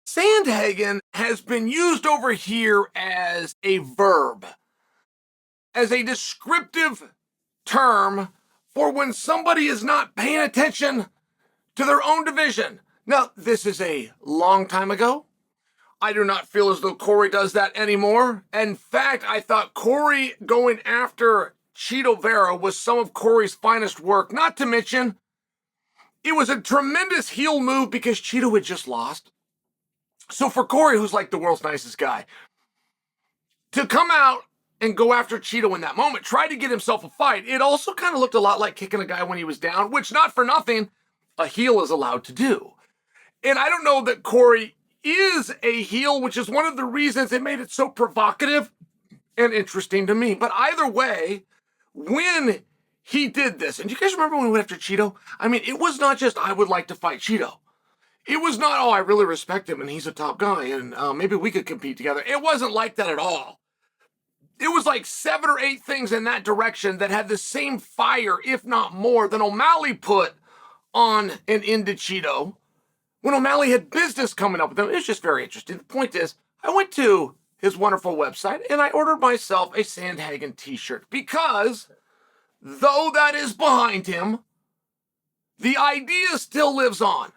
Sandhagen has been used over here as a verb, as a descriptive term for when somebody is not paying attention to their own division. Now, this is a long time ago. I do not feel as though Corey does that anymore. In fact, I thought Corey going after Olivera was some of Corey's finest work. Not to mention, it was a tremendous heel move because Cheeto had just lost. So for Corey, who's like the world's nicest guy, to come out and go after Cheeto in that moment, try to get himself a fight, it also kind of looked a lot like kicking a guy when he was down, which, not for nothing, a heel is allowed to do. And I don't know that Corey is a heel, which is one of the reasons it made it so provocative and interesting to me. But either way, when he did this, and do you guys remember when we went after Cheeto? I mean, it was not just, I would like to fight Cheeto. It was not, oh, I really respect him and he's a top guy and maybe we could compete together. It wasn't like that at all. It was like 7 or 8 things in that direction that had the same fire, if not more, than O'Malley put on and into Cheeto when O'Malley had business coming up with him. It was just very interesting. The point is, I went to his wonderful website and I ordered myself a Sandhagen t-shirt because, though that is behind him, the idea still lives on.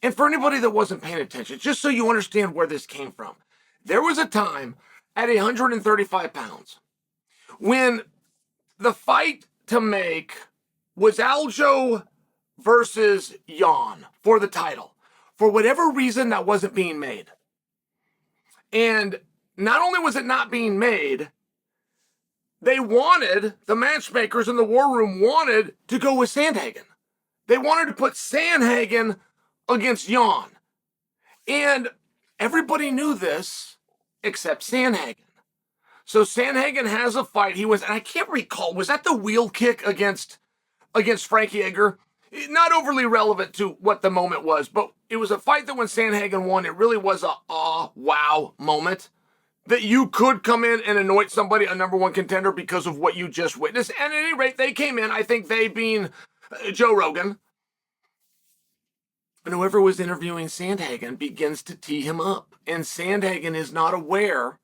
And for anybody that wasn't paying attention, just so you understand where this came from, there was a time at 135 pounds when the fight to make was Aljo versus Jon for the title. For whatever reason, that wasn't being made. And not only was it not being made, they wanted, the matchmakers in the war room wanted to go with Sandhagen. They wanted to put Sandhagen against Jon. And everybody knew this except Sandhagen. So Sandhagen has a fight. He was, and I can't recall, was that the wheel kick against Frankie Edgar? Not overly relevant to what the moment was, but it was a fight that when Sandhagen won, it really was a wow moment. That you could come in and anoint somebody a number one contender because of what you just witnessed. And at any rate, they came in, I think they being Joe Rogan. And whoever was interviewing Sandhagen begins to tee him up. And Sandhagen is not aware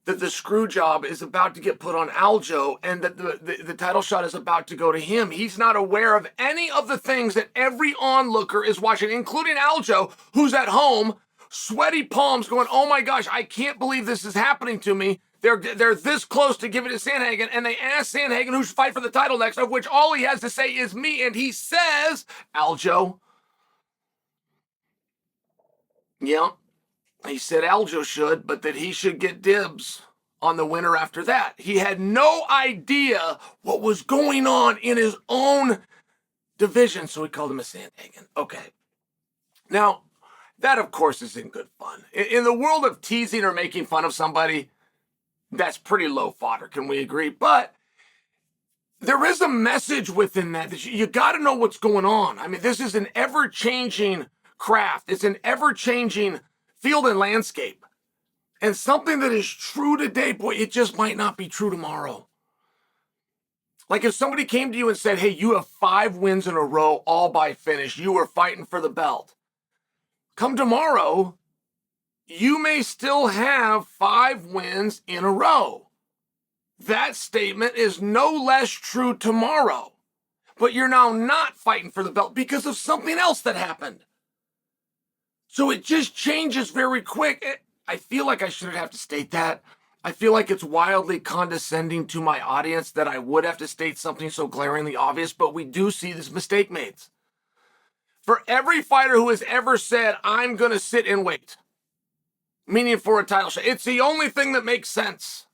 that the screw job is about to get put on Aljo and that the title shot is about to go to him. He's not aware of any of the things that every onlooker is watching, including Aljo, who's at home, sweaty palms going, oh my gosh, I can't believe this is happening to me. They're this close to giving it to Sandhagen, and they ask Sandhagen who should fight for the title next, of which all he has to say is me, and he says, Aljo. Yeah, he said Aljo should, but that he should get dibs on the winner after that. He had no idea what was going on in his own division, so he called him a Sandhagen. Okay. Now, that, of course, isn't good fun. In the world of teasing or making fun of somebody, that's pretty low fodder, can we agree? But there is a message within that you got to know what's going on. I mean, this is an ever-changing craft. It's an ever-changing field and landscape. And something that is true today, boy, it just might not be true tomorrow. Like if somebody came to you and said, hey, you have 5 wins in a row, all by finish. You were fighting for the belt. Come tomorrow, you may still have 5 wins in a row. That statement is no less true tomorrow. But you're now not fighting for the belt because of something else that happened. So it just changes very quick. I feel like I shouldn't have to state that. I feel like it's wildly condescending to my audience that I would have to state something so glaringly obvious, but we do see this mistake made. For every fighter who has ever said, I'm going to sit and wait, meaning for a title shot, it's the only thing that makes sense.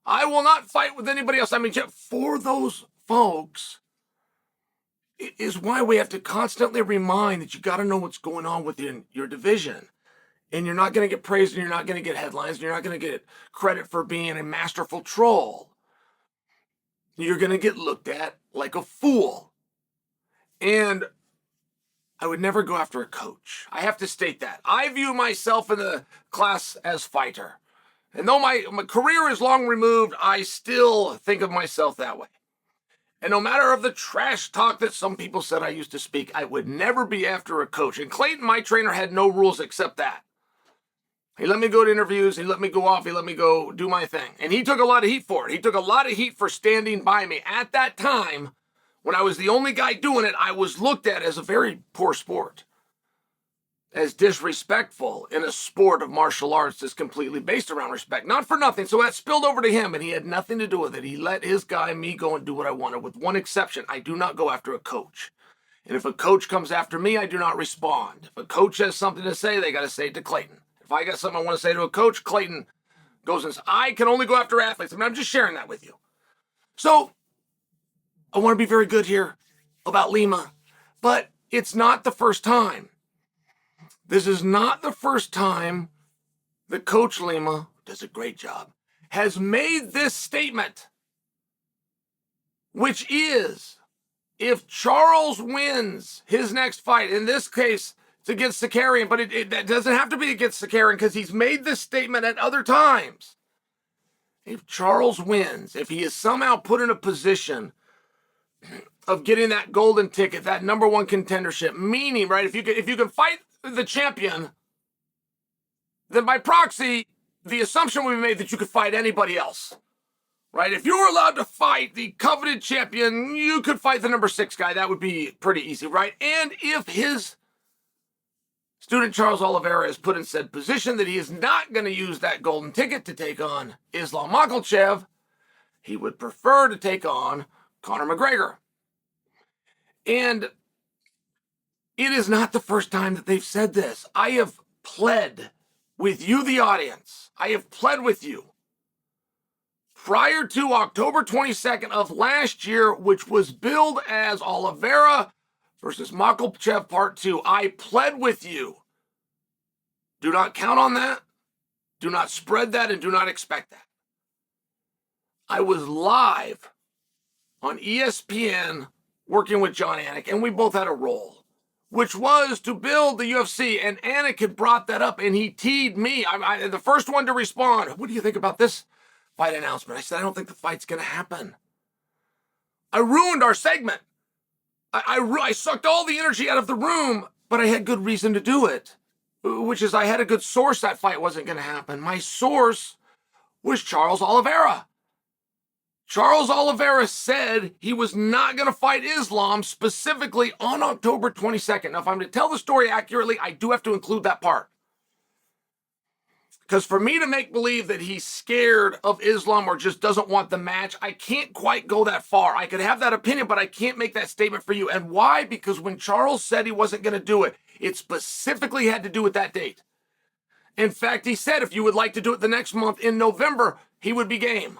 I will not fight with anybody else. I mean, for those folks, it is why we have to constantly remind that you got to know what's going on within your division. And you're not going to get praised and you're not going to get headlines and you're not going to get credit for being a masterful troll. You're going to get looked at like a fool. And I would never go after a coach. I have to state that. I view myself in the class as fighter. And though my career is long removed, I still think of myself that way. And no matter of the trash talk that some people said I used to speak, I would never be after a coach. And Clayton, my trainer, had no rules except that. He let me go to interviews. He let me go off. He let me go do my thing. And he took a lot of heat for it. He took a lot of heat for standing by me. At that time, when I was the only guy doing it, I was looked at as a very poor sport, as disrespectful in a sport of martial arts that's completely based around respect. Not for nothing. So that spilled over to him, and he had nothing to do with it. He let his guy, me, go and do what I wanted, with one exception. I do not go after a coach. And if a coach comes after me, I do not respond. If a coach has something to say, they got to say it to Clayton. If I got something I want to say to a coach, Clayton goes and says, I can only go after athletes. I mean, I'm just sharing that with you. So I want to be very good here about Lima, but it's not the first time. This is not the first time that Coach Lima, does a great job, has made this statement, which is, if Charles wins his next fight, in this case, it's against Sandhagen, but it doesn't have to be against Sandhagen because he's made this statement at other times. If Charles wins, if he is somehow put in a position of getting that golden ticket, that number one contendership, meaning, right, if you can fight the champion, then by proxy, the assumption will be made that you could fight anybody else. Right? If you were allowed to fight the coveted champion, you could fight the number 6 guy. That would be pretty easy, right? And if his student Charles Oliveira is put in said position that he is not going to use that golden ticket to take on Islam Makhachev, he would prefer to take on Conor McGregor. And it is not the first time that they've said this. I have pled with you, the audience. I have pled with you. Prior to October 22nd of last year, which was billed as Oliveira versus Makhachev Part 2, I pled with you. Do not count on that. Do not spread that, and do not expect that. I was live on ESPN working with John Anik, and we both had a role, which was to build the UFC, and Anik had brought that up, and he teed me. I'm the first one to respond. What do you think about this fight announcement? I said, I don't think the fight's going to happen. I ruined our segment. I sucked all the energy out of the room, but I had good reason to do it, which is I had a good source that fight wasn't going to happen. My source was Charles Oliveira. Charles Oliveira said he was not going to fight Islam specifically on October 22nd. Now, if I'm to tell the story accurately, I do have to include that part. Because for me to make believe that he's scared of Islam or just doesn't want the match, I can't quite go that far. I could have that opinion, but I can't make that statement for you. And why? Because when Charles said he wasn't going to do it, it specifically had to do with that date. In fact, he said if you would like to do it the next month in November, he would be game.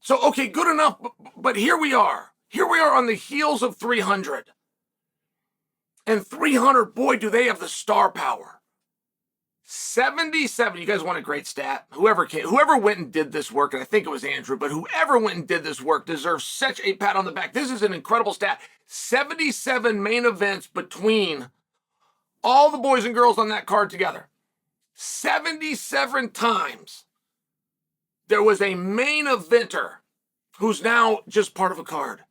So, okay, good enough, but here we are. Here we are on the heels of 300. And 300, boy, do they have the star power. 77, you guys want a great stat? Whoever went and did this work, and I think it was Andrew, but whoever went and did this work deserves such a pat on the back. This is an incredible stat. 77 main events between all the boys and girls on that card together. 77 times there was a main eventer who's now just part of a card.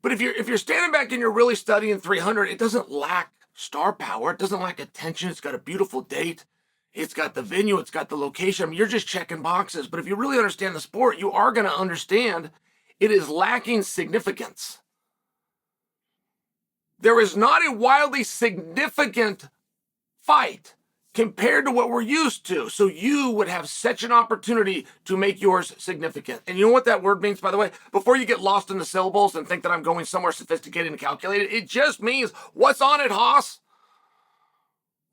But if you're standing back and you're really studying 300, it doesn't lack star power. It doesn't lack attention. It's got a beautiful date. It's got the venue. It's got the location. I mean, you're just checking boxes. But if you really understand the sport, you are going to understand it is lacking significance. There is not a wildly significant fight compared to what we're used to. So you would have such an opportunity to make yours significant. And you know what that word means, by the way? Before you get lost in the syllables and think that I'm going somewhere sophisticated and calculated, it just means, what's on it, Haas?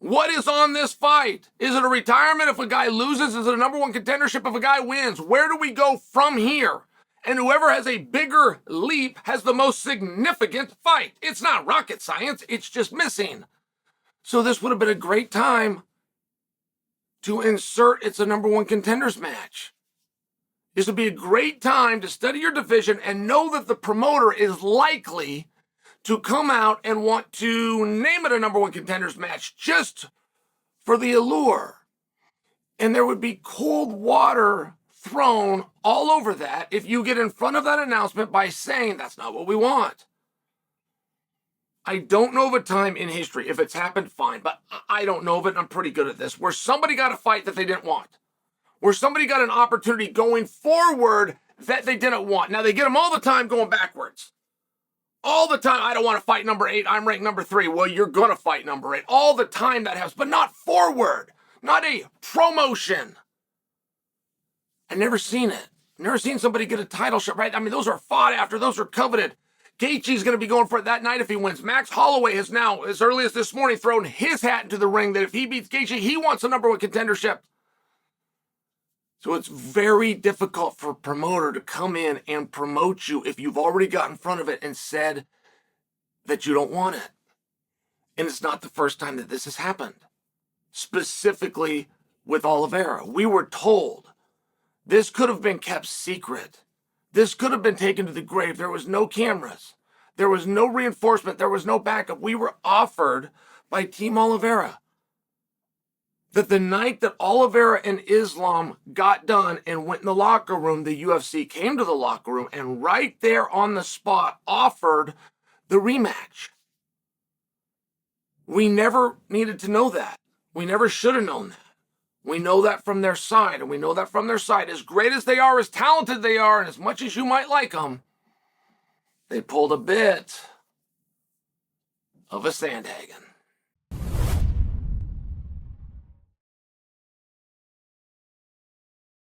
What is on this fight? Is it a retirement if a guy loses? Is it a number one contendership if a guy wins? Where do we go from here? And whoever has a bigger leap has the most significant fight. It's not rocket science. It's just missing. So this would have been a great time to insert it's a number one contenders match. This would be a great time to study your division and know that the promoter is likely to come out and want to name it a number one contenders match just for the allure. And there would be cold water thrown all over that if you get in front of that announcement by saying that's not what we want. I don't know of a time in history, if it's happened, fine, but I don't know of it, and I'm pretty good at this, where somebody got a fight that they didn't want, where somebody got an opportunity going forward that they didn't want. Now, they get them all the time going backwards. All the time. I don't want to fight number 8. I'm ranked number 3. Well, you're going to fight number 8. All the time that happens, but not forward. Not a promotion. I've never seen it. Never seen somebody get a title shot, right? I mean, those are fought after. Those are coveted. Gaethje's going to be going for it that night if he wins. Max Holloway has now, as early as this morning, thrown his hat into the ring that if he beats Gaethje, he wants the number 1 contendership. So it's very difficult for a promoter to come in and promote you if you've already got in front of it and said that you don't want it. And it's not the first time that this has happened. Specifically with Oliveira. We were told this could have been kept secret. This could have been taken to the grave. There was no cameras. There was no reinforcement. There was no backup. We were offered by Team Oliveira that the night that Oliveira and Islam got done and went in the locker room, the UFC came to the locker room and right there on the spot offered the rematch. We never needed to know that. We never should have known that. We know that from their side, and we know that from their side. As great as they are, as talented they are, and as much as you might like them, they pulled a bit of a Sandhagen.